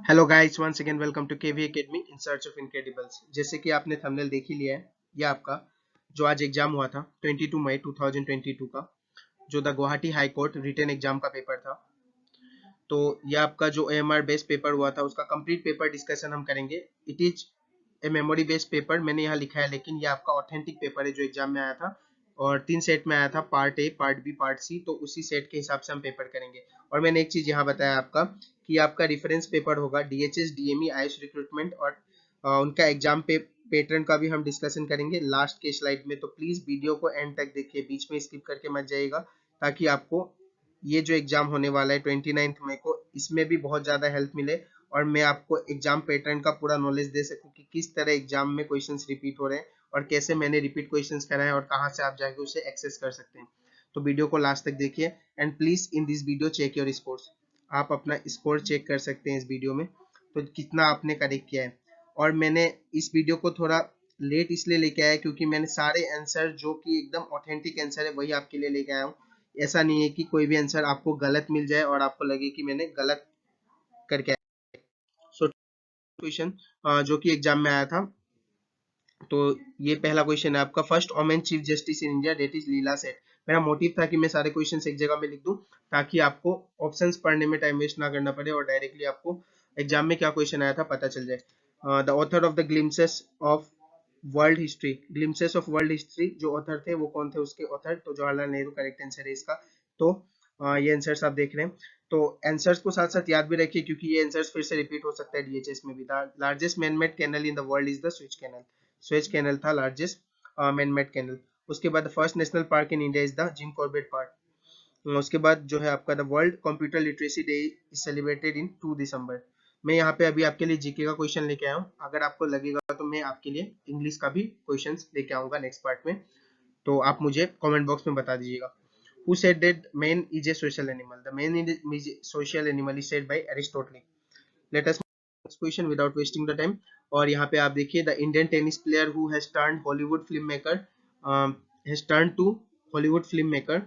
Hello guys, once again welcome to KV academy in search of incredibles. जैसे कि आपने thumbnail देख ही लिया है, ये आपका जो आज एग्जाम हुआ था 22 मई 2022 का, जो the Guwahati high court written exam का पेपर था। तो ये आपका जो एएमआर बेस्ड पेपर हुआ था, उसका कंप्लीट पेपर डिस्कशन हम करेंगे। It is a memory based paper, मैंने यहाँ लिखा है, लेकिन ये आपका ऑथेंटिक पेपर है जो एग्जाम में आया था। और 3 सेट में आया था, part A, part B, part C. तो उसी सेट के हिसाब से हम पेपर करेंगे। और मैंने एक चीज यहाँ बताया आपका कि आपका रेफरेंस पेपर होगा डीएचएस, डीएमई, आयुष रिक्रूटमेंट, और उनका एग्जाम पे पैटर्न का भी हम डिस्कशन करेंगे लास्ट के स्लाइड में। तो प्लीज वीडियो को एंड तक देखिए, बीच में स्किप करके मत जाइएगा, ताकि आपको ये जो एग्जाम होने वाला है 29 मई को, इसमें भी बहुत ज्यादा हेल्प मिले और मैं आपको एग्जाम पैटर्न का पूरा नॉलेज दे सकूं कि किस तरह एग्जाम में क्वेश्चंस रिपीट हो रहे हैं और कैसे मैंने रिपीट क्वेश्चंस कराए और कहां से आप जाके उसे एक्सेस कर सकते हैं। तो वीडियो को लास्ट तक देखिए and please in this video check your scores. आप अपना स्कोर चेक कर सकते हैं इस वीडियो में, तो कितना आपने करेक्ट किया है। और मैंने इस वीडियो को थोड़ा लेट इसलिए लेके आया क्योंकि मैंने सारे आंसर जो कि एकदम ऑथेंटिक आंसर है वही आपके लिए लेके आया हूँ। ऐसा नहीं है कि कोई भी आंसर आपको गलत मिल जाए और आपको लगे कि मैंने गलत करके आया। सो क्वेश्चन जो कि एग्जाम में आया था, तो ये पहला क्वेश्चन है आपका, first women chief justice in India date is Leela Seth. मेरा मोटिव था कि मैं सारे क्वेश्चंस एक जगह में लिख दूं, ताकि आपको ऑप्शंस पढ़ने में टाइम वेस्ट ना करना पड़े और डायरेक्टली आपको एग्जाम में क्या क्वेश्चन आया था पता चल जाए। The author of the glimpses of world history, glimpses of world history जो ऑथर थे वो कौन थे, उसके ऑथर तो जवाहरलाल नेहरू करेक्ट आंसर है इसका। तो ये आंसर्स आप देख रहे हैं, तो आंसर्स को साथ साथ याद भी रखिए क्योंकि ये आंसर्स फिर से रिपीट हो सकता है डीएचएस में भी। Largest man made canal in the world is the Suez canal. Suez canal था लार्जेस्ट मैन मेड कैनल। उसके बाद first national park in India is the Jim Corbett park. उसके बाद जो है आपका the world computer literacy day is celebrated in 2 December. मैं यहाँ पे अभी आपके लिए जीके का क्वेश्चन लेके आया हूँ, अगर आपको लगेगा तो मैं आपके लिए इंग्लिश का भी क्वेश्चंस लेके आऊंगा नेक्स्ट पार्ट में। तो आप मुझे कमेंट बॉक्स में बता दीजिएगा। Who said that man is a social animal? The man is a social animal is said by Aristotle. Let us next question without wasting the time. और यहाँ पे आप देखिए, the Indian tennis player who has turned Hollywood filmmaker has turned to Hollywood filmmaker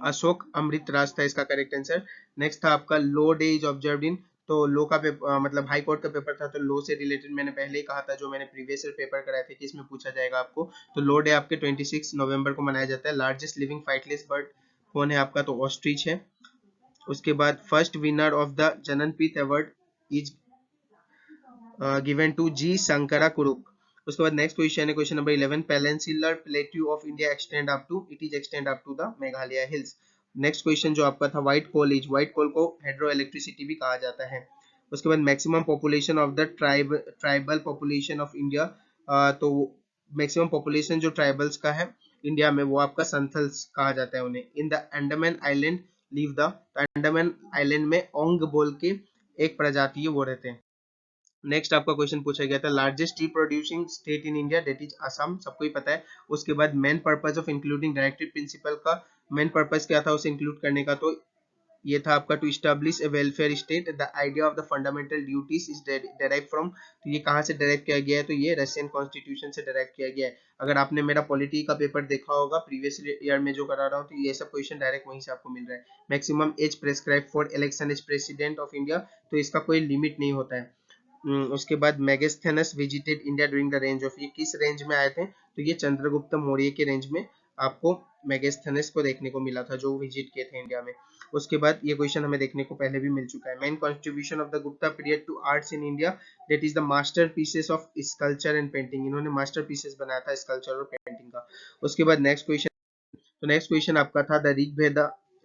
Ashok Amrit Raj था इसका correct answer. Next था आपका लो day is observed in, तो लो का पेपर मतलब हाई कोर्ट का पेपर था, तो लो से रिलेटेड मैंने पहले ही कहा था जो मैंने प्रीवियस ईयर पेपर कराए थे कि इसमें पूछा जाएगा आपको। तो लो डे आपके 26 नवंबर को मनाया जाता है। लार्जेस्ट लिविंग फाइटलेस बर्ड कौन है आपका, तो ऑस्ट्रिच है। उसके बाद first winner of the Jnanpith award is given to G Sankara Kurup. उसके बाद नेक्स्ट क्वेश्चन है question number 11, peninsular plateau of India extend up to, it is extend up to the Meghalaya hills. Next question जो आपका था, व्हाइट कोल को हाइड्रो इलेक्ट्रिसिटी भी कहा जाता है। उसके बाद maximum population of the tribal population of India, तो मैक्सिमम पॉपुलेशन जो ट्राइबल्स का है इंडिया में वो आपका संथल्स कहा जाता है उन्हें। In the Andaman island live the, Andaman island में ओंग बोल के एक प्रजाति है वो रहते हैं। नेक्स्ट आपका क्वेश्चन पूछा गया था, largest tea producing state in India date is Assam, सबको ही पता है। उसके बाद main purpose of including directive principle का मेन पर्पस क्या था उसे इंक्लूड करने का, तो ये था आपका to establish a welfare state. The idea of the fundamental duties is derive from, तो ये कहाँ से डेराइव किया गया है, तो ये रशियन कॉन्स्टिट्यूशन से डेराइव किया गया है। अगर आपने मेरा पॉलिटी का पेपर देखा होगा प्रीवियस ईयर में जो करा रहा हूँ, तो ये सब क्वेश्चन डायरेक्ट वहीं से आपको मिल रहा है। Maximum age prescribe for election as president of India, तो इसका कोई लिमिट नहीं होता है। उसके बाद Megasthenes visited India during the range of, ये किस रेंज में आए थे, तो ये चंद्रगुप्त मौर्य के रेंज में आपको मेगास्थेनस को देखने को मिला था जो विजिट किए थे इंडिया में। उसके बाद ये क्वेश्चन हमें देखने को पहले भी मिल चुका है, main contribution of the Gupta period to arts in India that is the master pieces of sculpture and painting, इन्होंने मास्टर पीसेस बनाया था स्कल्पचर और पेंटिंग का। उसके बाद नेक्स्ट क्वेश्चन, तो नेक्स्ट क्वेश्चन आपका था,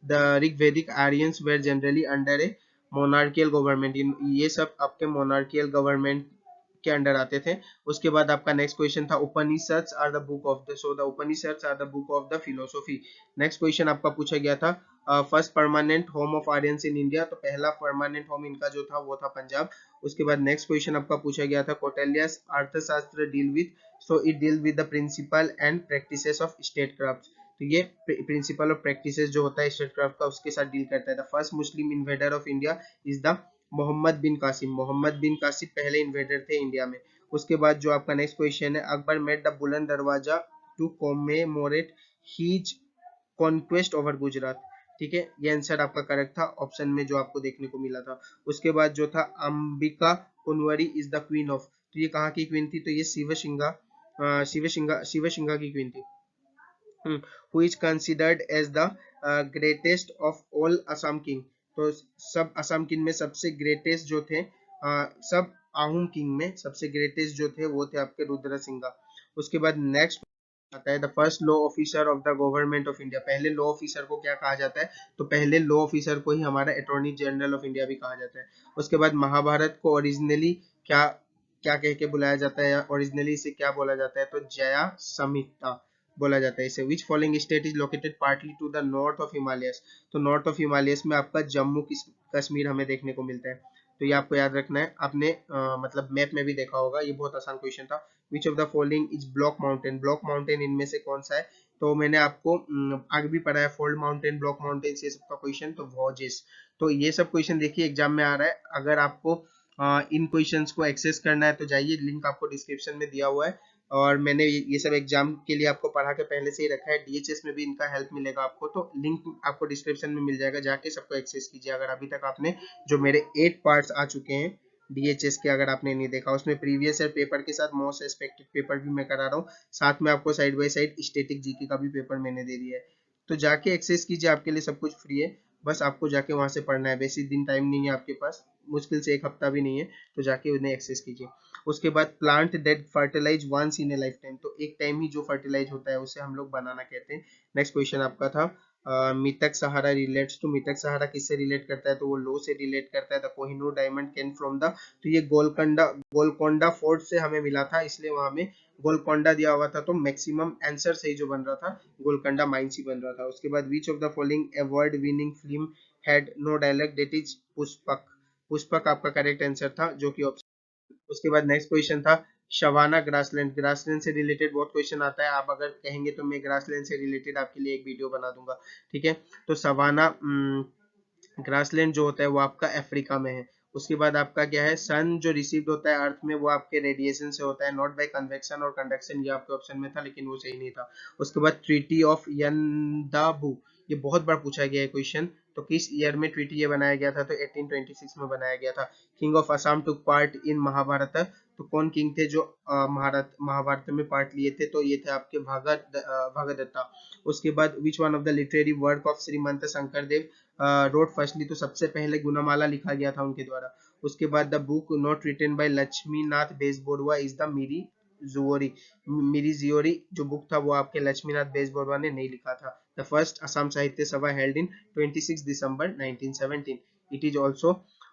the Rigvedic Aryans were generally under a monarchial government, ये सब आपके मोनार्कियल गवर्नमेंट के अंडर आते थे। उसके बाद आपका नेक्स्ट क्वेश्चन था, Upanishads are the book of the, so the Upanishads are the book of the philosophy. Next question आपका पूछा गया था, first permanent home of Aryans in India, तो पहला परमानेंट होम इनका जो था वो था पंजाब। उसके बाद नेक्स्ट क्वेश्चन आपका पूछा गया था, Kautilya's Arthashastra deal with, so it deal with the principle and practices of state craft, तो ये प्रिंसिपल और प्रैक्टिसेस जो होता है स्टेट क्राफ्ट का उसके साथ डील करता है। The first Muslim invader of India is the Mohammad bin Qasim, Mohammad bin Qasim पहले इन्वेडर थे इंडिया में। उसके बाद जो आपका नेक्स्ट क्वेश्चन है, Akbar made the Buland Darwaza to commemorate his conquest over Gujarat, ठीक है, ये आंसर आपका करेक्ट था ऑप्शन में जो आपको देखने को मिला था। उसके बाद जो था Ambika Kunwari is the queen of, तो ये कहाँ की क्वीन थी, तो ये शिवशिंगा की क्वीन थी। Who is considered as the greatest of all Assam king, तो सब असम किंग में सबसे ग्रेटेस्ट जो थे, सब आहूम किंग में सबसे ग्रेटेस्ट जो थे वो थे आपके रुद्र सिंगा। उसके बाद नेक्स्ट आता है the first law officer of the government of India. पहले लॉ ऑफिसर को क्या कहा जाता है, तो पहले लॉ ऑफिसर को ही हमारा अटॉर्नी जनरल ऑफ इंडिया भी कहा जाता है। उसके बाद महाभारत को ओरिजिनली क्या क्या कह के बुलाया जाता है, या ओरिजिनली इसे क्या बोला जाता है, तो जया संहिता बोला जाता है इसे। Which following state is located partly to the north of Himalayas, तो नॉर्थ ऑफ हिमालयस में आपका जम्मू कश्मीर हमें देखने को मिलता है। तो ये आपको याद रखना है, आपने मतलब मैप में भी देखा होगा, ये बहुत आसान क्वेश्चन था। विच of the following is block mountain, block mountain इनमें से कौन सा है, तो मैंने आपको आगे भी पढ़ा है, फोल्ड माउंटेन, ब्लॉक माउंटेन, ये सबका क्वेश्चन, तो वॉजेस। तो ये सब क्वेश्चन देखिए एग्जाम में आ रहा है। अगर आपको इन क्वेश्चंस को एक्सेस करना है तो जाइए, लिंक आपको डिस्क्रिप्शन में दिया हुआ है, और मैंने ये सब एग्जाम के लिए आपको पढ़ा के पहले से ही रखा है। डीएचएस में भी इनका हेल्प मिलेगा आपको, तो लिंक आपको डिस्क्रिप्शन में मिल जाएगा, जाके सबको एक्सेस कीजिए। अगर अभी तक आपने जो मेरे 8 पार्ट्स आ चुके हैं डीएचएस के, अगर आपने नहीं देखा, उसमें प्रीवियस ईयर पेपर के साथ मोस्ट एक्सपेक्टेड पेपर भी मैं करा रहा हूँ, साथ में आपको side by side static GK का भी पेपर मैंने दे दिया है। तो जाके एक्सेस कीजिए, आपके लिए सब कुछ फ्री है, बस आपको जाके वहां से पढ़ना है। बेसी दिन टाइम नहीं है आपके पास, मुश्किल से 1 हफ्ता भी नहीं है, तो जाके उन्हें एक्सेस कीजिए। उसके बाद plant that fertilize once in a life time, तो एक टाइम ही जो फर्टिलाइज होता है उसे हम लोग बनाना कहते हैं। नेक्स्ट क्वेश्चन आपका था मितक सहारा रिलेट्स टू, मितक सहारा किससे रिलेट करता है, तो वो लो से रिलेट करता है। The Kohinoor diamond came from the, तो ये गोलकोंडा फोर्ट से हमें मिला था, इसलिए वहां में गोलकोंडा दिया हुआ था, तो मैक्सिमम आंसर सही जो बन रहा था गोलकोंडा माइंस ही बन रहा था। उसके बाद which of the following award winning film had no dialogue, that is Pushpak, Pushpak आपका करेक्ट आंसर था, जो कि ऑप्शन। उसके बाद नेक्स्ट क्वेश्चन था शवाना ग्रासलैंड, ग्रासलैंड से रिलेटेड बहुत क्वेश्चन आता है, आप अगर कहेंगे तो मैं ग्रासलैंड से रिलेटेड आपके लिए एक वीडियो बना दूंगा, ठीक है। तो सवाना ग्रासलैंड जो होता है वो आपका अफ्रीका में है। उसके बाद आपका क्या है, सन जो रिसीव्ड होता है अर्थ में वो आपके रेडिएशन से होता है, नॉट बाय कन्वेक्शन और कंडक्शन, ये आपके ऑप्शन में था लेकिन वो सही नहीं था। उसके बाद ट्रीटी ऑफ यंदाबू, ये बहुत बार पूछा गया है क्वेश्चन, तो किस ईयर में ट्रीटी ये बनाया गया था, तो 1826 में बनाया गया था। King of Assam took part in Mahabharata, तो कौन किंग थे जो महाभारत में पार्ट लिए थे, तो ये थे आपके भगदत्ता। उसके बाद which one of the literary work of Srimanta Sankardev wrote firstly, तो सबसे पहले गुणमाला लिखा गया था उनके द्वारा। उसके बाद the book not written by Laxminath Bezbaroa is the Miri Jiyori जो बुक था वो आपके लक्ष्मीनाथ बेजबरुआ ने नहीं लिखा था। द फर्स्ट असम साहित्य सभा held in 26 December 1917, it is also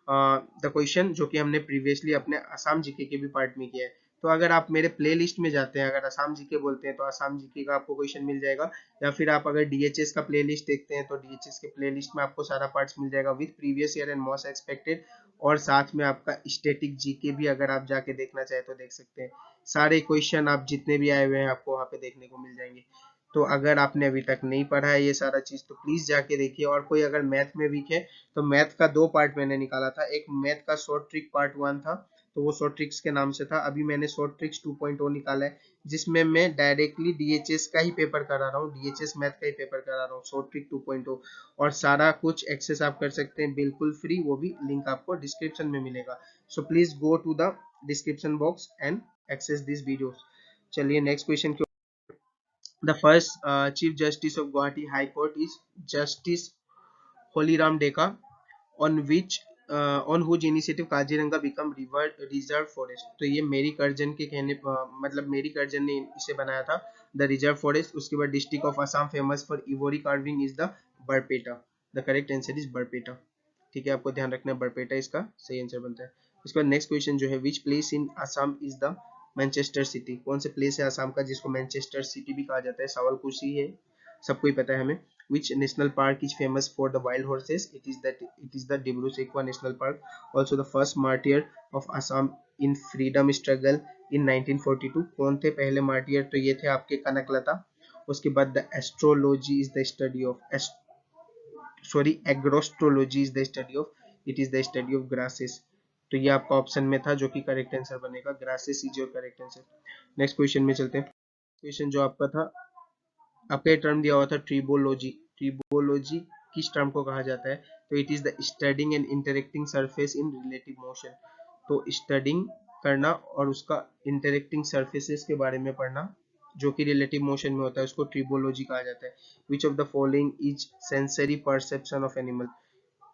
the question जो कि हमने प्रीवियसली अपने असम जीके के भी पार्ट में किया है। तो अगर आप मेरे प्लेलिस्ट में जाते हैं, अगर असम जीके बोलते हैं तो असम जीके का आपको क्वेश्चन मिल जाएगा, या फिर आप अगर डीएचएस का प्लेलिस्ट देखते हैं तो डीएचएस के प्लेलिस्ट में आपको सारा पार्ट्स मिल जाएगा with previous year and most expected, और साथ में आपका स्टैटिक जीके भी अगर आप जाके देखना चाहे तो देख सकते हैं। सारे क्वेश्चन आप जितने भी आए हुए हैं आपको वहां पे देखने को मिल जाएंगे। तो अगर आपने अभी तक नहीं पढ़ा है ये सारा चीज तो प्लीज जाके देखिए। और कोई अगर मैथ में वीक है तो मैथ का 2 पार्ट मैंने निकाला था, एक मैथ का शॉर्ट ट्रिक पार्ट 1 था, तो वो शॉर्ट ट्रिक्स के नाम से था। अभी मैंने शॉर्ट ट्रिक्स 2.0 निकाला है, जिसमें मैं डायरेक्टली डीएचएस का ही पेपर करा रहा हूँ, डीएचएस मैथ का ही पेपर करा रहा हूँ, शॉर्ट ट्रिक 2.0, और सारा कुछ एक्सेस आप कर सकते हैं बिल्कुल फ्री, वो भी लिंक आपको डिस्क्रिप्शन में मिलेगा। So please go to the description box and access this videos. चलिए नेक्स्ट क्वेश्चन की, the first chief justice of Guwahati high court is justice Holiram Deka, on which on whose initiative Kaziranga become reserve forest, तो ये मेरी Curzon के कहने मतलब मेरी Curzon ने इसे बनाया था द रिजर्व फॉरेस्ट। उसके बाद district of Assam famous for ivory carving is the Barpeta, the correct answer is Barpeta, ठीक है, आपको ध्यान रखना है बरपेटा इसका सही आंसर बनता है। उसके बाद नेक्स्ट क्वेश्चन जो है which place in Assam is the Manchester city, कौन से प्लेस है असम का जिसको मैनचेस्टर सिटी भी कहा जाता है, सवाल कुछ ही है, सबको ही पता है हमें। Which national park is famous for the wild horses? It is the Dibru-Sekwa National Park. Also the first martyr of Assam in freedom struggle in 1942. कौन थे पहले मार्टियर? तो ये थे आपके कनकलता। उसके बाद the astrology is the study of agrostology is the study of, it is the study of grasses. तो ये आपका ऑप्शन में था जो कि करेक्ट आंसर बनेगा, grasses is your correct answer. Next question में चलते हैं। क्वेश्चन जो आपका था, आपका टर्म दिया हुआ था ट्रिबोलॉजी, ट्रिबोलॉजी किस टर्म को कहा जाता है, तो it is the studying and interacting surface in relative motion. तो स्टडिंग करना और उसका इंटरेक्टिंग सरफेसेस के बारे में पढ़ना जो कि रिलेटिव मोशन में होता है, उसको ट्रिबोलॉजी कहा जाता है। Which of the following is sensory perception of animal,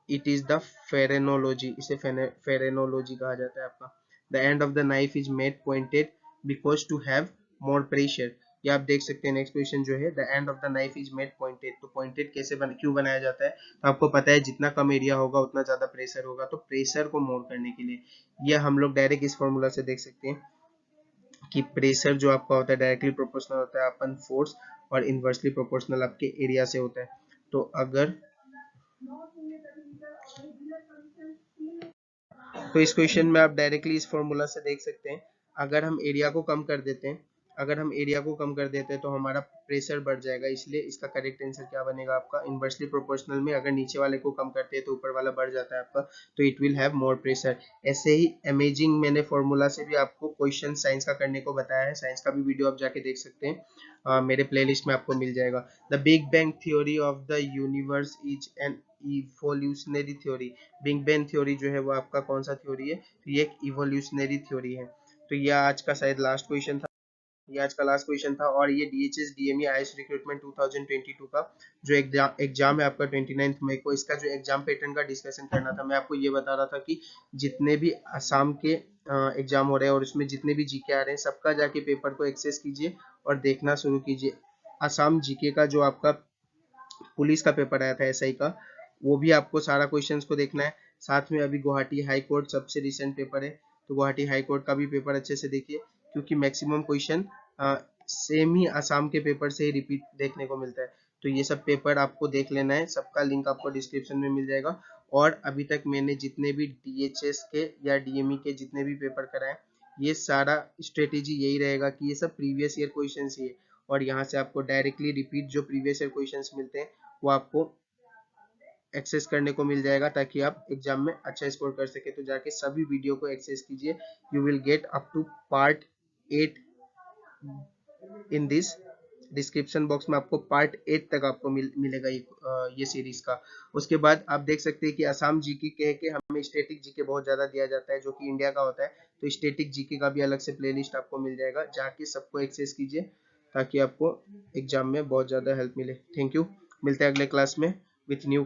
it is the phrenology, इसे फेरेनोलॉजी कहा जाता है आपका। The end of the knife is made pointed because to have more pressure, ये आप देख सकते हैं नेक्स्ट क्वेश्चन जो है, the end of the knife is made pointed, तो पॉइंटेड क्यों बनाया जाता है, तो आपको पता है जितना कम एरिया होगा उतना ज्यादा प्रेशर होगा, तो प्रेशर को मोर करने के लिए। यह हम लोग डायरेक्ट इस फॉर्मूला से देख सकते हैं कि प्रेशर जो आपका होता है डायरेक्टली प्रोपोर्शनल होता है अपन फोर्स, और इनवर्सली प्रोपोर्शनल आपके एरिया से होता है। तो अगर तो इस क्वेश्चन में आप डायरेक्टली इस फॉर्मूला से देख सकते हैं, अगर हम एरिया को कम कर देते हैं, तो हमारा प्रेशर बढ़ जाएगा, इसलिए इसका करेक्ट आंसर क्या बनेगा आपका, इनवर्सली प्रोपोर्शनल में अगर नीचे वाले को कम करते हैं तो ऊपर वाला बढ़ जाता है आपका, तो it will have more pressure. ऐसे ही अमेजिंग मैंने फॉर्मूला से भी आपको क्वेश्चन साइंस का करने को बताया है, साइंस का भी वीडियो आप जाके देख सकते हैं, मेरे प्लेलिस्ट में आपको मिल जाएगा। The big bang theory of the universe is an evolutionary theory, big bang theory जो है वो आपका कौन सा थ्योरी है, तो ये एक इवोल्यूशनरी थ्योरी है। तो ये आज का शायद लास्ट क्वेश्चन था, ये आज का लास्ट क्वेश्चन था, और ये डीएचएस डीएमई आईएएस रिक्रूटमेंट 2022 का जो एग्जाम है आपका 29 मई को, इसका जो एग्जाम पैटर्न का डिस्कशन करना था। मैं आपको ये बता रहा था कि जितने भी असम के एग्जाम हो रहे हैं और उसमें जितने भी जीके आ रहे हैं, सबका जाके पेपर को एक्सेस कीजिए और देखना शुरू कीजिए। असम जीके का जो आपका पुलिस का पेपर आया था एसआई का, वो भी आपको सारा क्वेश्चंस को देखना है। साथ में अभी गुवाहाटी हाई कोर्ट सबसे रिसेंट पेपर है, तो गुवाहाटी हाई कोर्ट का भी पेपर अच्छे से देखिए, क्योंकि मैक्सिमम क्वेश्चन सेम ही आसाम के पेपर से ही रिपीट देखने को मिलता है। तो ये सब पेपर आपको देख लेना है, सबका लिंक आपको डिस्क्रिप्शन में मिल जाएगा। और अभी तक मैंने जितने भी डीएचएस के या डीएमई के जितने भी पेपर कराए, ये सारा स्ट्रेटेजी यही रहेगा कि ये सब प्रीवियस ईयर क्वेश्चन ही है, और यहाँ से आपको डायरेक्टली रिपीट जो प्रीवियस ईयर क्वेश्चंस मिलते हैं वो आपको एक्सेस करने को मिल जाएगा, ताकि आप एग्जाम में अच्छा स्कोर कर सके। तो जाके सभी वीडियो को एक्सेस कीजिए, you will get up to part 8 in this. Description box में आपको पार्ट 8 तक आपको मिलेगा ये सीरीज का। उसके बाद आप देख सकते हैं कि असम जीके कह के हमें स्टैटिक जीके बहुत ज्यादा दिया जाता है जो कि इंडिया का होता है, तो स्टैटिक जीके का भी अलग से प्लेलिस्ट आपको मिल जाएगा, जाके सबको एक्सेस कीजिए ताकि आपको एग्जाम में बहुत ज्यादा हेल्प मिले। थैंक यू, मिलते हैं अगले क्लास में विथ न्यू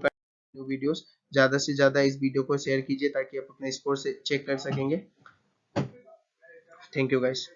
वीडियोस। ज्यादा से ज्यादा इस वीडियो को शेयर कीजिए ताकि आप अपने स्कोर से चेक कर सकेंगे। Thank you guys.